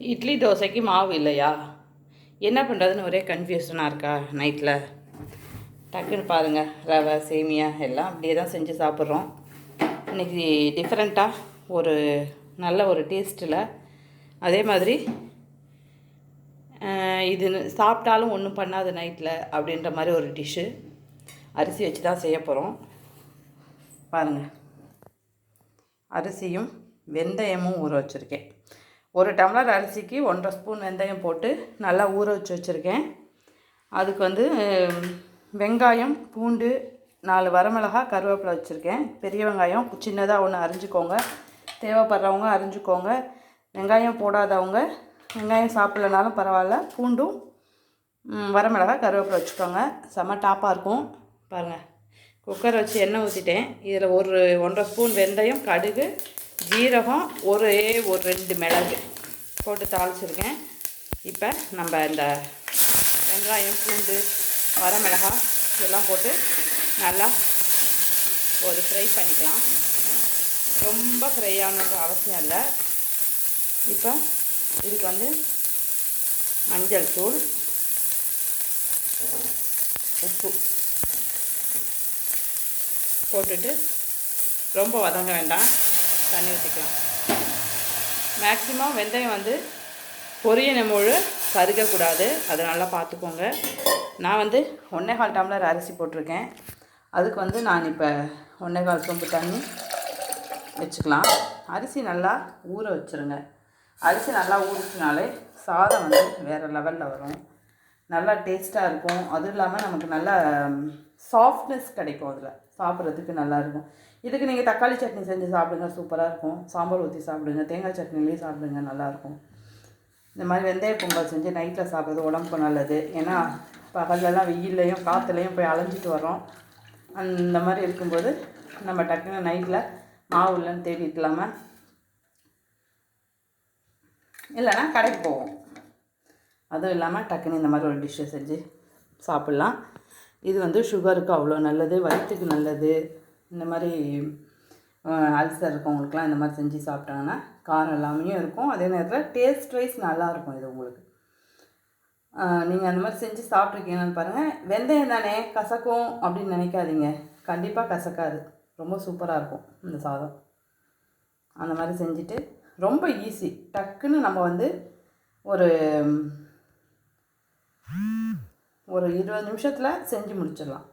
இட்லி தோசைக்கு மாவு இல்லையா? என்ன பண்ணுறதுன்னு ஒரே கன்ஃபியூஷனாக இருக்கா நைட்டில்? டக்குன்னு பாருங்கள், ரவை சேமியா எல்லாம் அப்படியே தான் செஞ்சு சாப்பிட்றோம். இன்றைக்கி டிஃப்ரெண்ட்டாக ஒரு நல்ல ஒரு டேஸ்ட்டில், அதே மாதிரி இது சாப்பிட்டாலும் ஒன்றும் பண்ணாது நைட்டில் அப்படின்ற மாதிரி ஒரு டிஷ்ஷு அரிசி வச்சு தான் செய்ய போகிறோம். பாருங்கள், அரிசியும் வெந்தயமும் ஊற வச்சுருக்கேன். ஒரு டம்ளர் அரிசிக்கு 1.5 ஸ்பூன் வெந்தயம் போட்டு நல்லா ஊற வச்சுருக்கேன். அதுக்கு வெங்காயம், பூண்டு, 4 வரமிளகாய், கருவேப்பிலை வச்சுருக்கேன். பெரிய வெங்காயம் சின்னதாக ஒன்று அரிஞ்சிக்கோங்க, தேவைப்படுறவங்க அரிஞ்சிக்கோங்க. வெங்காயம் போடாதவங்க, வெங்காயம் சாப்பிட்லனாலும் பரவாயில்ல, பூண்டும் வரமிளகாய், கருவேப்பிலை வச்சுக்கோங்க. செம்ம டாப்பாக இருக்கும். பாருங்கள், குக்கர் வச்சு எண்ணெய் ஊற்றிட்டேன். இதில் ஒரு 1.5 ஸ்பூன் வெந்தயம், கடுகு, ஜீரகம், ஒரு 2 மிளகு போட்டு தாளிச்சிருக்கேன். இப்போ நம்ம இந்த வெங்காயம், பூண்டு, வரமிளகாய் இதெல்லாம் போட்டு நல்லா ஒரு ஃப்ரை பண்ணிக்கலாம். ரொம்ப ஃப்ரை ஆகணுன்ற அவசியம் இல்லை. இப்போ இதுக்கு மஞ்சள் தூள், உப்பு போட்டுட்டு ரொம்ப வதங்க வேண்டாம், தண்ணி ஊற்றிக்கலாம். மேக்ஸிமம் வெந்தயம் பொரியன முழு கருகக்கூடாது, அதை நல்லா பார்த்துக்கோங்க. நான் 1.25 டம்ளர் அரிசி போட்டிருக்கேன். அதுக்கு நான் இப்போ 1.25 சொம்பு தண்ணி வச்சுக்கலாம். அரிசி நல்லா ஊற வச்சுருங்க. அரிசி நல்லா ஊறிச்சினாலே சாதம் வேறு லெவலில் வரும், நல்லா டேஸ்ட்டாக இருக்கும். அதுவும் இல்லாமல் நமக்கு நல்லா சாஃப்ட்னஸ் கிடைக்கும், அதில் சாப்பிட்றதுக்கு நல்லாயிருக்கும். இதுக்கு நீங்கள் தக்காளி சட்னி செஞ்சு சாப்பிடுங்க, சூப்பராக இருக்கும். சாம்பார் ஊற்றி சாப்பிடுங்க, தேங்காய் சட்னிலேயும் சாப்பிடுங்க, நல்லாயிருக்கும். இந்த மாதிரி வெந்தய பொங்கல் செஞ்சு நைட்டில் சாப்பிட்றது உடம்புக்கு நல்லது. ஏன்னா பகலெல்லாம் வெயில்லையும் காற்றுலையும் போய் அலைஞ்சிட்டு வரோம். அந்த மாதிரி இருக்கும்போது நம்ம டக்குன்னு நைட்டில் மாவு இல்லைன்னு தேடிட்டு இல்லாமல் இல்லைன்னா கடைக்கு போவோம். அதுவும் இல்லாமல் டக்குன்னு இந்த மாதிரி ஒரு டிஷ்ஷை செஞ்சு சாப்பிட்லாம். இது சுகருக்கு அவ்வளோ நல்லது, வயிற்றுக்கு நல்லது. இந்த மாதிரி அல்சர் இருக்கவங்களுக்குலாம் இந்த மாதிரி செஞ்சு சாப்பிட்டாங்கன்னா காரம் எல்லாமே இருக்கும். அதே நேரத்தில் டேஸ்ட் வைஸ் நல்லாயிருக்கும். இது உங்களுக்கு நீங்கள் அந்த மாதிரி செஞ்சு சாப்பிட்ருக்கீங்கன்னு பாருங்கள். வெந்தயம் தானே கசக்கும் அப்படின்னு நினைக்காதீங்க, கண்டிப்பாக கசக்காது, ரொம்ப சூப்பராக இருக்கும் இந்த சாதம். அந்த மாதிரி செஞ்சுட்டு ரொம்ப ஈஸி, டக்குன்னு நம்ம ஒரு 20 நிமிஷத்தில் செஞ்சு முடிச்சிடலாம்.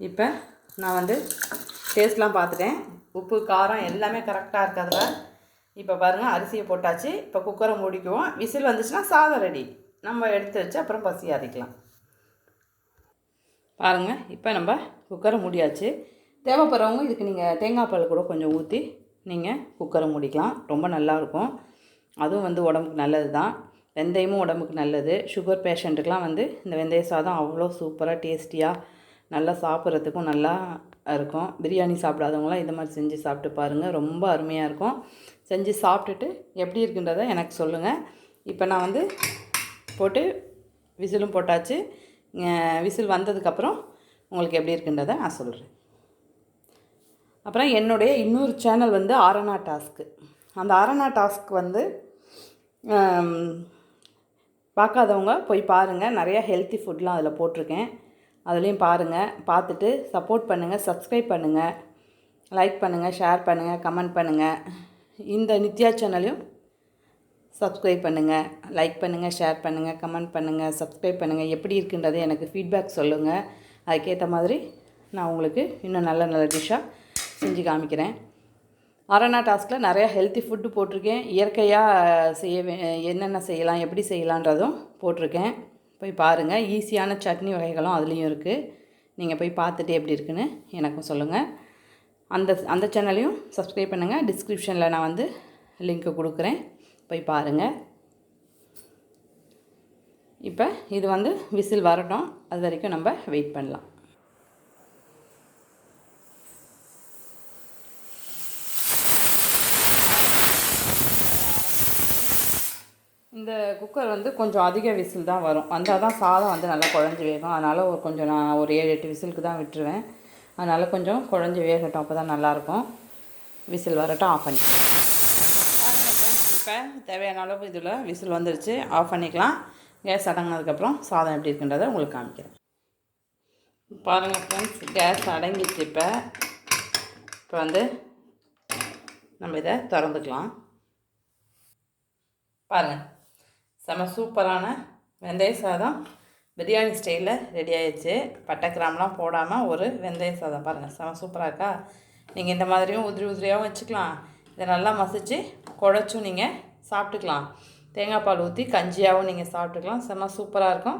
இப்போ நான் டேஸ்ட்லாம் பார்த்துட்டேன், உப்பு காரம் எல்லாமே கரெக்டாக இருக்கிறதுல. இப்போ பாருங்கள், அரிசியை போட்டாச்சு. இப்போ குக்கரை மூடிக்குவோம். விசில் வந்துச்சுன்னா சாதம் ரெடி, நம்ம எடுத்து வச்சு அப்புறம் பசி ஆறிக்கலாம். பாருங்கள், இப்போ நம்ம குக்கரை மூடியாச்சு. தேவைப்படுறவங்க இதுக்கு நீங்கள் தேங்காய் பால் கூட கொஞ்சம் ஊற்றி நீங்கள் குக்கரை மூடிக்கலாம், ரொம்ப நல்லாயிருக்கும். அதுவும் உடம்புக்கு நல்லது தான். வெந்தயமும் உடம்புக்கு நல்லது. சுகர் பேஷண்ட்டுக்கெலாம் இந்த வெந்தய சாதம் அவ்வளோ சூப்பராக டேஸ்டியாக நல்லா சாப்பிட்றதுக்கும் நல்லா இருக்கும். பிரியாணி சாப்பிடாதவங்களாம் இந்த மாதிரி செஞ்சு சாப்பிட்டு பாருங்கள், ரொம்ப அருமையாக இருக்கும். செஞ்சு சாப்பிட்டுட்டு எப்படி இருக்குன்றதை எனக்கு சொல்லுங்கள். இப்போ நான் போட்டு விசிலும் போட்டாச்சு. விசில் வந்ததுக்கப்புறம் உங்களுக்கு எப்படி இருக்குன்றதை நான் சொல்கிறேன். அப்புறம் என்னுடைய இன்னொரு சேனல் ஆரணா டாஸ்க்கு. அந்த ஆரணா டாஸ்க் பார்க்காதவங்க போய் பாருங்கள். நிறையா ஹெல்த்தி ஃபுட்லாம் அதில் போட்டிருக்கேன், அதுலேயும் பாருங்கள். பார்த்துட்டு சப்போர்ட் பண்ணுங்கள், சப்ஸ்கிரைப் பண்ணுங்கள், லைக் பண்ணுங்கள், ஷேர் பண்ணுங்கள், கமெண்ட் பண்ணுங்கள். இந்த நித்யா சேனலையும் சப்ஸ்கிரைப் பண்ணுங்கள், லைக் பண்ணுங்கள், ஷேர் பண்ணுங்கள், கமெண்ட் பண்ணுங்கள், சப்ஸ்கிரைப் பண்ணுங்கள். எப்படி இருக்குன்றது எனக்கு ஃபீட்பேக் சொல்லுங்கள். அதுக்கேற்ற மாதிரி நான் உங்களுக்கு இன்னும் நல்ல நல்ல டிஷ்ஷாக செஞ்சு காமிக்கிறேன். ஆரணா டாஸ்கில் நிறையா ஹெல்த்தி ஃபுட்டு போட்டிருக்கேன். இயற்கையாக என்னென்ன செய்யலாம், எப்படி செய்யலான்றதும் போட்டிருக்கேன். போய் பாருங்கள். ஈஸியான சட்னி வகைகளும் அதுலேயும் இருக்குது. நீங்கள் போய் பார்த்துட்டு எப்படி இருக்குன்னு எனக்கும் சொல்லுங்கள். அந்த சேனலையும் சப்ஸ்கிரைப் பண்ணுங்கள். டிஸ்கிரிப்ஷனில் நான் லிங்க்கு கொடுக்குறேன், போய் பாருங்கள். இப்போ இது விசில் வரட்டும், அது வரைக்கும் நம்ம வெயிட் பண்ணலாம். இந்த குக்கர் கொஞ்சம் அதிக விசில் தான் வரும், வந்தால் தான் சாதம் நல்லா குழஞ்சி வேகும். அதனால் நான் ஒரு 7-8 விசிலுக்கு தான் விட்டுருவேன். அதனால் கொஞ்சம் குழஞ்சி வேகட்டும், அப்போ தான் நல்லாயிருக்கும். விசில் வரட்டும், ஆஃப் பண்ணிக்கலாம். இப்போ தேவையான அளவு இதில் விசில் வந்துருச்சு, ஆஃப் பண்ணிக்கலாம். கேஸ் அடங்கினதுக்கப்புறம் சாதம் எப்படி இருக்குன்றதை உங்களுக்கு காமிக்கிறேன். பாருங்கள் ஃப்ரெண்ட்ஸ், கேஸ் அடங்கிடுச்சு. இப்போ வந்து நம்ம இதை திறந்துக்கலாம். பாருங்கள், செம சூப்பரான வெந்தய சாதம் பிரியாணி ஸ்டைலில் ரெடி ஆயிடுச்சு. பட்டை கிராம்லாம் போடாமல் ஒரு வெந்தய சாதம் பாருங்கள், செம சூப்பராக இருக்கா? நீங்கள் இந்த மாதிரியும் உதிரியாகவும் வச்சுக்கலாம். இதை நல்லா மசிச்சு குழச்சும் நீங்கள் சாப்பிட்டுக்கலாம். தேங்காய் பால் ஊற்றி கஞ்சியாகவும் நீங்கள் சாப்பிட்டுக்கலாம். செம சூப்பராக இருக்கும்.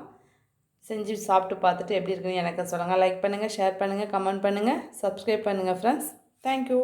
செஞ்சு சாப்பிட்டு பார்த்துட்டு எப்படி இருக்குன்னு எனக்கு சொல்லுங்கள். லைக் பண்ணுங்கள், ஷேர் பண்ணுங்கள், கமெண்ட் பண்ணுங்கள், சப்ஸ்கிரைப் பண்ணுங்கள் ஃப்ரெண்ட்ஸ். தேங்க்யூ.